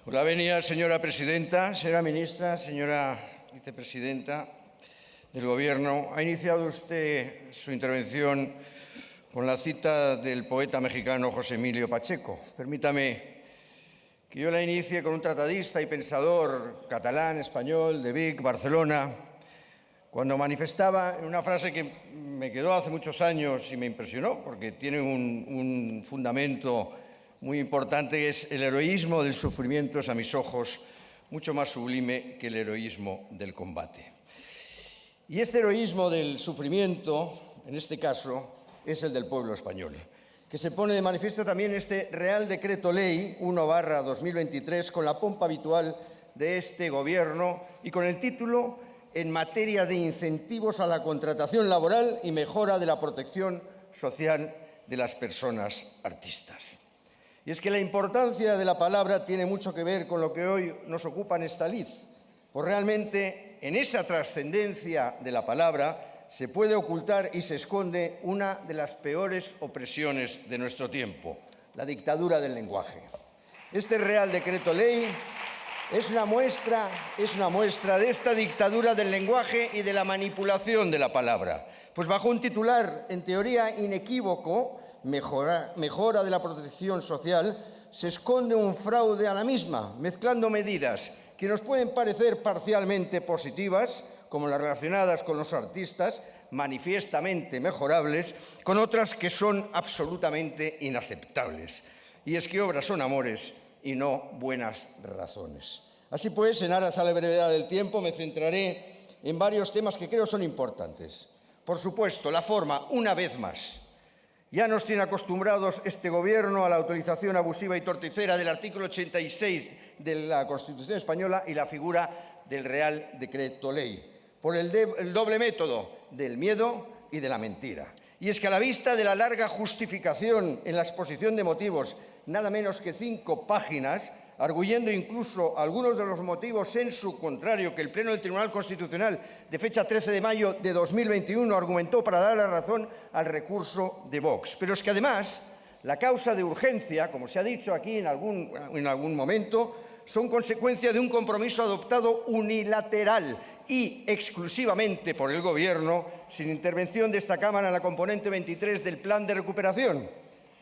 Hola, venia, señora presidenta, señora ministra, señora vicepresidenta del Gobierno. Ha iniciado usted su intervención con la cita del poeta mexicano José Emilio Pacheco. Permítame que yo la inicie con un tratadista y pensador catalán, español, de Vic, Barcelona, cuando manifestaba en una frase que me quedó hace muchos años y me impresionó, porque tiene un fundamento muy importante, que es: el heroísmo del sufrimiento es a mis ojos mucho más sublime que el heroísmo del combate. Y este heroísmo del sufrimiento, en este caso, es el del pueblo español, que se pone de manifiesto también en este Real Decreto Ley 1/2023, con la pompa habitual de este Gobierno y con el título en materia de incentivos a la contratación laboral y mejora de la protección social de las personas artistas. Y es que la importancia de la palabra tiene mucho que ver con lo que hoy nos ocupa en esta lid, pues realmente en esa trascendencia de la palabra se puede ocultar y se esconde una de las peores opresiones de nuestro tiempo: la dictadura del lenguaje. Este Real Decreto Ley es una muestra de esta dictadura del lenguaje y de la manipulación de la palabra. Pues bajo un titular, en teoría inequívoco, mejora de la protección social, se esconde un fraude a la misma, mezclando medidas que nos pueden parecer parcialmente positivas, como las relacionadas con los artistas, manifiestamente mejorables, con otras que son absolutamente inaceptables. Y es que obras son amores y no buenas razones. Así pues, en aras a la brevedad del tiempo, me centraré en varios temas que creo son importantes. Por supuesto, la forma, una vez más. Ya nos tiene acostumbrados este Gobierno a la utilización abusiva y torticera del artículo 86 de la Constitución española y la figura del Real Decreto Ley, por el doble método del miedo y de la mentira. Y es que a la vista de la larga justificación en la exposición de motivos, nada menos que 5 páginas, arguyendo incluso algunos de los motivos en su contrario que el Pleno del Tribunal Constitucional de fecha 13 de mayo de 2021 argumentó para dar la razón al recurso de Vox. Pero es que además la causa de urgencia, como se ha dicho aquí en algún momento, son consecuencia de un compromiso adoptado unilateral y exclusivamente por el Gobierno, sin intervención de esta Cámara en la componente 23 del Plan de Recuperación,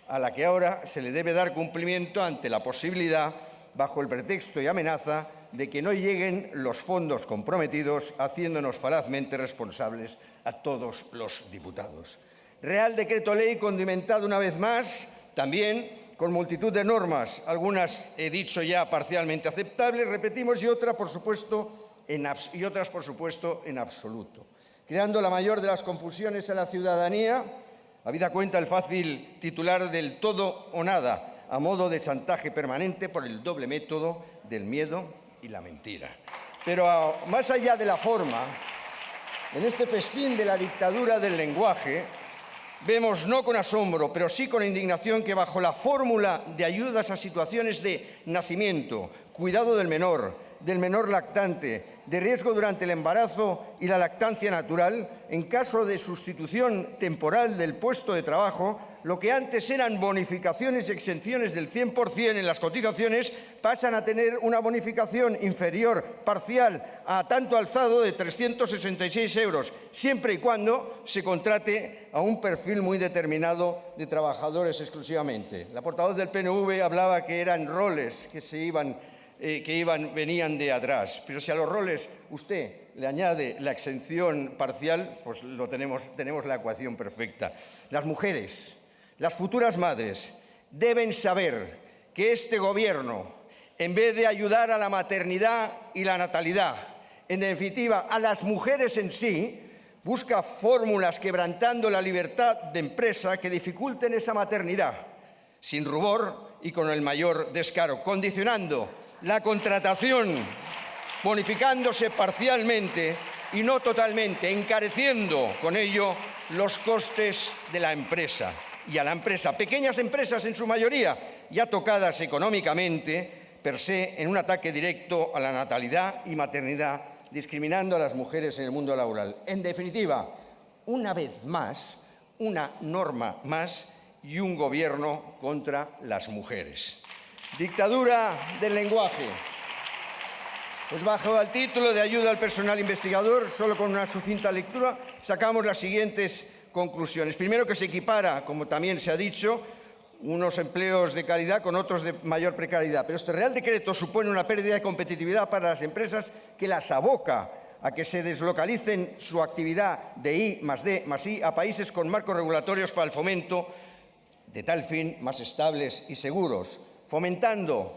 a la que ahora se le debe dar cumplimiento ante la posibilidad, bajo el pretexto y amenaza, de que no lleguen los fondos comprometidos, haciéndonos falazmente responsables a todos los diputados. Real Decreto Ley condimentado una vez más, también con multitud de normas, algunas he dicho ya parcialmente aceptables, repetimos, y otras, por supuesto, en absoluto, creando la mayor de las confusiones a la ciudadanía, habida cuenta el fácil titular del todo o nada, a modo de chantaje permanente por el doble método del miedo y la mentira. Pero más allá de la forma, en este festín de la dictadura del lenguaje, vemos no con asombro, pero sí con indignación, que bajo la fórmula de ayudas a situaciones de nacimiento, cuidado del menor lactante, de riesgo durante el embarazo y la lactancia natural, en caso de sustitución temporal del puesto de trabajo, lo que antes eran bonificaciones y exenciones del 100% en las cotizaciones, pasan a tener una bonificación inferior, parcial, a tanto alzado de 366 euros, siempre y cuando se contrate a un perfil muy determinado de trabajadores exclusivamente. La portavoz del PNV hablaba que eran roles que venían de atrás, pero si a los roles usted le añade la exención parcial, pues tenemos la ecuación perfecta. Las mujeres, las futuras madres, deben saber que este Gobierno, en vez de ayudar a la maternidad y la natalidad, en definitiva a las mujeres en sí, busca fórmulas quebrantando la libertad de empresa que dificulten esa maternidad, sin rubor y con el mayor descaro, condicionando la contratación, bonificándose parcialmente y no totalmente, encareciendo con ello los costes de la empresa. Y a la empresa, pequeñas empresas en su mayoría, ya tocadas económicamente, per se, en un ataque directo a la natalidad y maternidad, discriminando a las mujeres en el mundo laboral. En definitiva, una vez más, una norma más y un Gobierno contra las mujeres. Dictadura del lenguaje. Pues bajo el título de ayuda al personal investigador, solo con una sucinta lectura, sacamos las siguientes conclusiones. Primero, que se equipara, como también se ha dicho, unos empleos de calidad con otros de mayor precariedad. Pero este Real Decreto supone una pérdida de competitividad para las empresas que las aboca a que se deslocalicen su actividad de I+D+I a países con marcos regulatorios para el fomento de tal fin más estables y seguros, fomentando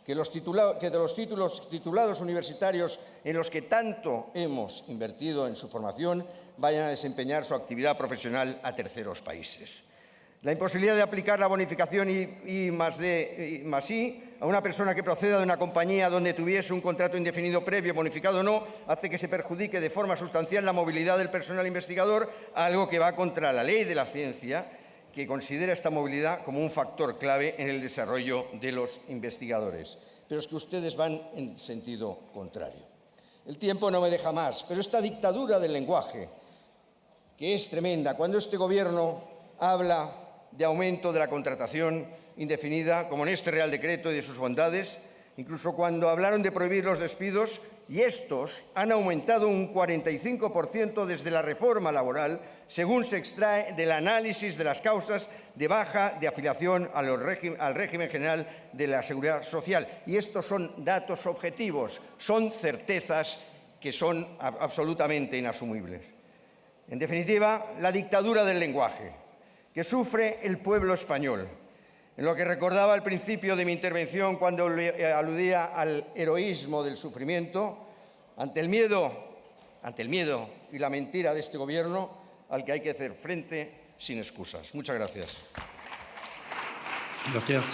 que de los títulos titulados universitarios en los que tanto hemos invertido en su formación vayan a desempeñar su actividad profesional a terceros países. La imposibilidad de aplicar la bonificación I+D+I a una persona que proceda de una compañía donde tuviese un contrato indefinido previo, bonificado o no, hace que se perjudique de forma sustancial la movilidad del personal investigador, algo que va contra la ley de la ciencia, que considera esta movilidad como un factor clave en el desarrollo de los investigadores. Pero es que ustedes van en sentido contrario. El tiempo no me deja más, pero esta dictadura del lenguaje, que es tremenda, cuando este Gobierno habla de aumento de la contratación indefinida, como en este Real Decreto y de sus bondades, incluso cuando hablaron de prohibir los despidos, y estos han aumentado un 45% desde la reforma laboral, según se extrae del análisis de las causas de baja de afiliación al régimen general de la Seguridad Social. Y estos son datos objetivos, son certezas que son absolutamente inasumibles. En definitiva, la dictadura del lenguaje que sufre el pueblo español. En lo que recordaba al principio de mi intervención cuando aludía al heroísmo del sufrimiento, ante el miedo y la mentira de este Gobierno, al que hay que hacer frente sin excusas. Muchas gracias. Gracias.